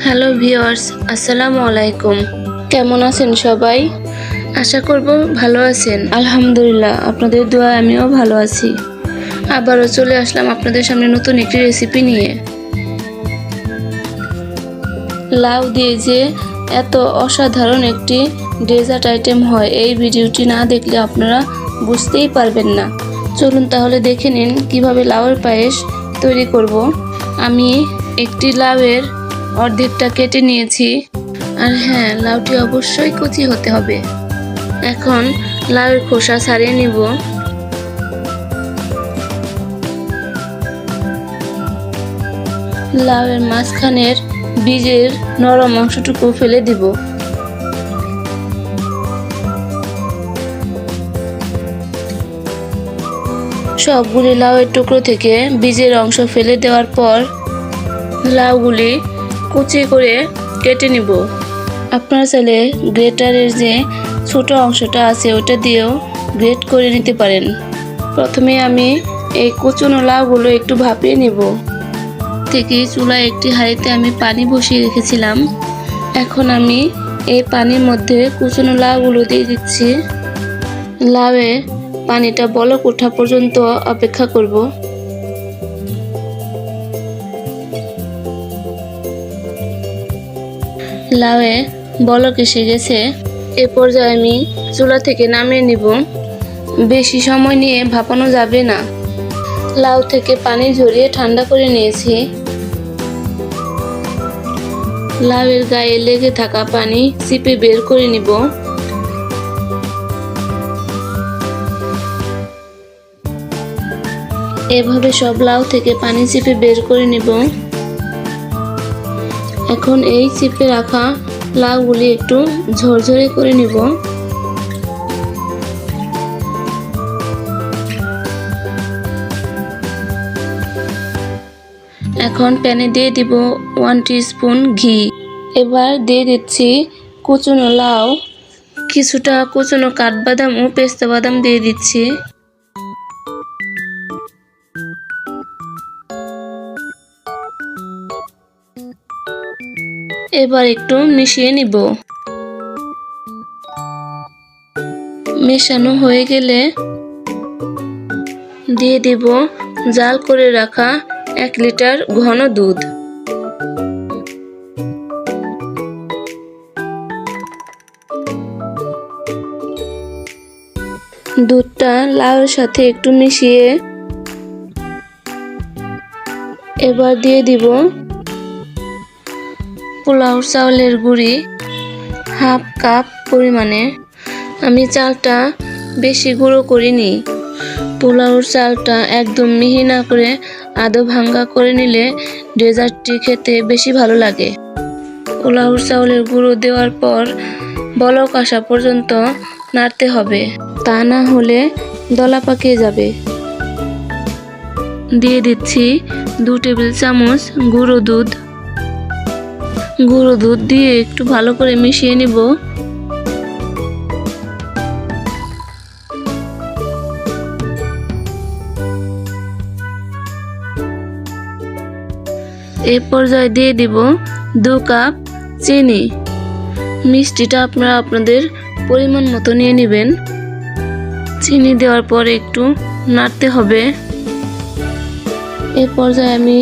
Hello viewers, আসসালামু আলাইকুম। কেমন আছেন সবাই? আশা করব ভালো আছেন। আলহামদুলিল্লাহ, আপনাদের দোয়ায় আমিও ভালো আছি। আবারও চলে আসলাম আপনাদের সামনে নতুন একটি রেসিপি নিয়ে। লাউ দিয়ে যে এত অসাধারণ একটি ডেজার্ট আইটেম হয়, এই ভিডিওটি না দেখলে আপনারা বুঝতেই পারবেন না। চলুন তাহলে দেখে নিন কিভাবে লাউয়ের পায়েস তৈরি করব। আমি একটি লাউয়ের অর্ধেকটা কেটে নিয়েছি, আর হ্যাঁ, লাউটি অবশ্যই কুচি হতে হবে। এখন লাউয়ের খোসা ছাড়িয়ে নিব। লাউয়ের মাঝখানের বীজের নরম অংশটুকু ফেলে দিব। সবগুলি লাউয়ের টুকরো থেকে বীজের অংশ ফেলে দেওয়ার পর লাউগুলি কুচি করে কেটে নিব। আপনারা চাইলে গ্রেটারের যে ছোট অংশটা আছে ওটা দিয়েও গ্রেট করে নিতে পারেন। প্রথমে আমি এই কুচনো লাউগুলো একটু ভাপিয়ে নিব। থেকে চুলায় একটি হাঁড়িতে আমি পানি বসিয়ে রেখেছিলাম। এখন আমি এই পানির মধ্যে কুচনো লাউগুলো দিয়ে দিচ্ছি। লাউয়ে পানিটা বলক ওঠা পর্যন্ত অপেক্ষা করব। লাউয়ে বলক এসে গেছে। এ পর্যায়ে আমি চুলা থেকে নামিয়ে নিব। বেশি সময় নিয়ে ভাপানো যাবে না। লাউ থেকে পানি ঝরিয়ে ঠান্ডা করে নিয়েছি। লাউয়ের গায়ে লেগে থাকা পানি চিপে বের করে নিব। এভাবে সব লাউ থেকে পানি চিপে বের করে নিব। এখন এই চিপে রাখা লাউগুলি একটু ঝরঝরে করে নিব। এখন প্যানে দিয়ে দিব 1 টিস্পুন ঘি। এবার দিয়ে দিচ্ছি কুচনো লাউ, কিছুটা কুচনো কাঠবাদাম ও পেস্তা বাদাম দিয়ে দিচ্ছি। এবার একটু মিশিয়ে নিব। মেশানো হয়ে গেলে দিয়ে দিব জাল করে রাখা 1 লিটার ঘন দুধ। দুধটা লাউয়ের সাথে একটু মিশিয়ে এবার দিয়ে দিব পোলাও চাউলের গুঁড়ি 1/2 কাপ পরিমাণে। আমি চালটা বেশি গুঁড়ো করিনি। পোলাওর চালটা একদম মিহি না করে আধো ভাঙ্গা করে নিলে ডেজার্টটি খেতে বেশি ভালো লাগে। পোলাওর চাউলের গুঁড়ো দেওয়ার পর বলক আসা পর্যন্ত নাড়তে হবে, তা না হলে দলা পাকিয়ে যাবে। দিয়ে দিচ্ছি 2 টেবিল চামচ গুঁড়ো দুধ। গুঁড়ো দুধ দিয়ে একটু ভালো করে মিশিয়ে নিব। এই পর্যায়ে দিয়ে দিব 2 কাপ চিনি। মিষ্টিটা আপনারা আপনাদের পরিমাণ মতো নিয়ে নেবেন। চিনি দেওয়ার পর একটু নাড়তে হবে। এই পর্যায়ে আমি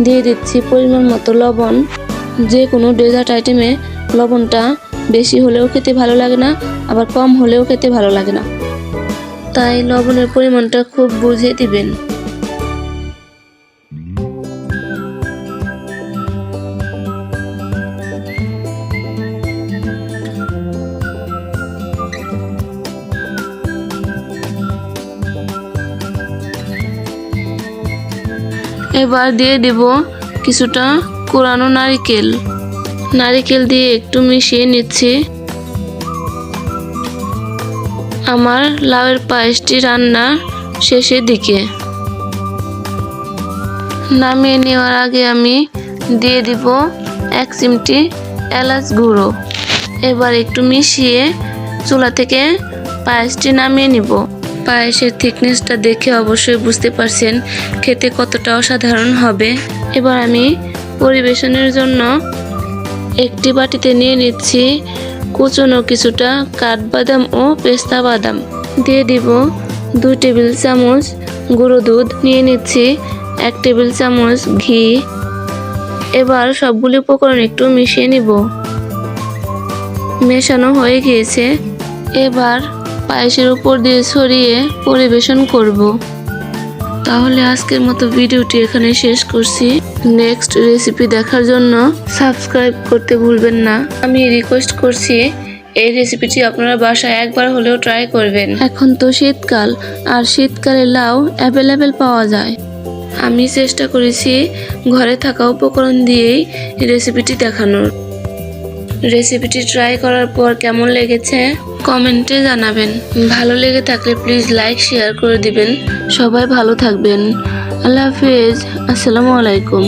দিয়ে দিচ্ছি পরিমাণ মতো লবণ। যে কোনো ডেজার্ট আইটেমে লবণটা বেশি হলেও খেতে ভালো লাগে না, আবার কম হলেও খেতে ভালো লাগে না, তাই লবণের পরিমাণটা খুব বুঝে দিবেন। এবার দিয়ে দেব কিছুটা কোরানো নারিকেল দিয়ে একটু মিশিয়ে নিচ্ছি। আমার লাউয়ের পায়েসটি রান্না শেষের দিকে। নামিয়ে নেওয়ার আগে আমি দিয়ে দিব 1 চিমটি এলাচ গুঁড়ো। এবার একটু মিশিয়ে চুলা থেকে পায়েসটি নামিয়ে নিব। পায়েসের থিকনেসটা দেখে অবশ্যই বুঝতে পারছেন খেতে কতটা অসাধারণ হবে। এবার আমি পরিবেশনের জন্য একটি বাটিতে নিয়ে নিচ্ছি কুচনো কিছুটা কাঠবাদাম ও পেস্তা বাদাম। দিয়ে দিব 2 টেবিল চামচ গুঁড়ো দুধ, নিয়ে নিচ্ছি 1 টেবিল চামচ ঘি। এবার সবগুলি উপকরণ একটু মিশিয়ে নিব। মেশানো হয়ে গিয়েছে, এবার পায়েসের উপর দিয়ে ছড়িয়ে পরিবেশন করব। তাহলে আজকের মতো ভিডিওটি এখানে শেষ করছি। নেক্সট রেসিপি দেখার জন্য সাবস্ক্রাইব করতে ভুলবেন না। আমি রিকোয়েস্ট করছি এই রেসিপিটি আপনারা বাসায় একবার হলেও ট্রাই করবেন। এখন তো শীতকাল, আর শীতকালে লাউ অ্যাভেলেবেল পাওয়া যায়। আমি চেষ্টা করেছি ঘরে থাকা উপকরণ দিয়েই রেসিপিটি দেখানোর। রেসিপিটি ট্রাই করার পর কেমন লেগেছে কমেন্টে জানাবেন। ভালো লেগে থাকলে প্লিজ লাইক শেয়ার করে দিবেন। সবাই ভালো থাকবেন। আল্লাহ হাফেজ। আসসালামু আলাইকুম।